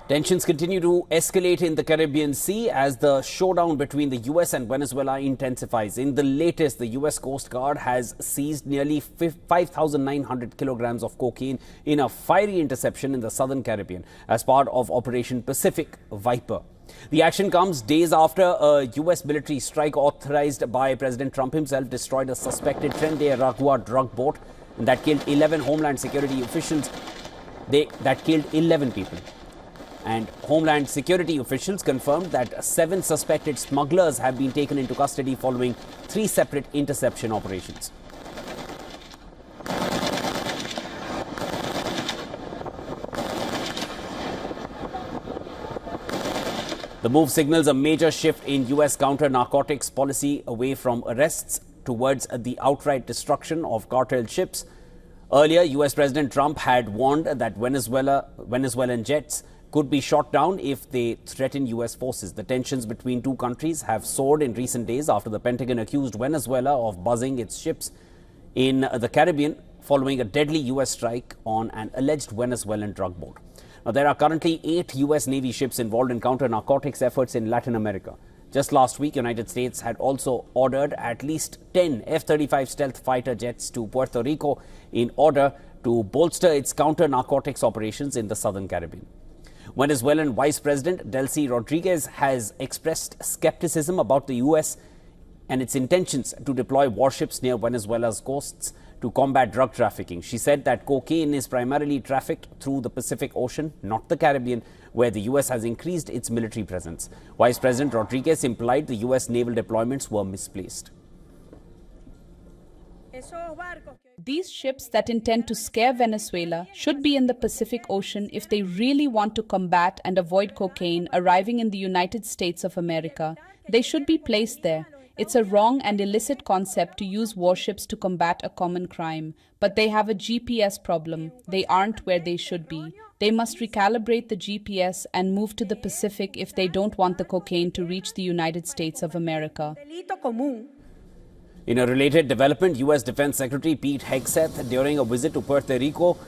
Tensions continue to escalate in the Caribbean Sea as the showdown between the US and Venezuela intensifies. In the latest, the US Coast Guard has seized nearly 5,900 kilograms of cocaine in a fiery interception in the southern Caribbean as part of Operation Pacific Viper. The action comes days after a US military strike authorized by President Trump himself destroyed a suspected Tren-de-Aragua drug boat that killed 11 Homeland Security officials. That killed 11 people. And Homeland Security officials confirmed that 7 suspected smugglers have been taken into custody following 3 separate interception operations. The move signals a major shift in US counter-narcotics policy away from arrests towards the outright destruction of cartel ships. Earlier, US President Trump had warned that Venezuelan jets could be shot down if they threaten US forces. The tensions between two countries have soared in recent days after the Pentagon accused Venezuela of buzzing its ships in the Caribbean following a deadly US strike on an alleged Venezuelan drug boat. Now, there are currently 8 US Navy ships involved in counter-narcotics efforts in Latin America. Just last week, United States had also ordered at least 10 F-35 stealth fighter jets to Puerto Rico in order to bolster its counter-narcotics operations in the southern Caribbean. Venezuelan Vice President Delcy Rodriguez has expressed skepticism about the U.S. and its intentions to deploy warships near Venezuela's coasts to combat drug trafficking. She said that cocaine is primarily trafficked through the Pacific Ocean, not the Caribbean, where the U.S. has increased its military presence. Vice President Rodriguez implied the U.S. naval deployments were misplaced. These ships that intend to scare Venezuela should be in the Pacific Ocean if they really want to combat and avoid cocaine arriving in the United States of America. They should be placed there. It's a wrong and illicit concept to use warships to combat a common crime, but they have a GPS problem. They aren't where they should be. They must recalibrate the GPS and move to the Pacific if they don't want the cocaine to reach the United States of America. In a related development, U.S. Defense Secretary Pete Hegseth, during a visit to Puerto Rico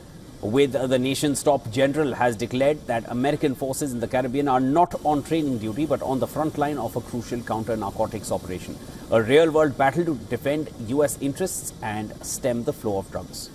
with the nation's top general, has declared that American forces in the Caribbean are not on training duty but on the front line of a crucial counter-narcotics operation, a real-world battle to defend U.S. interests and stem the flow of drugs.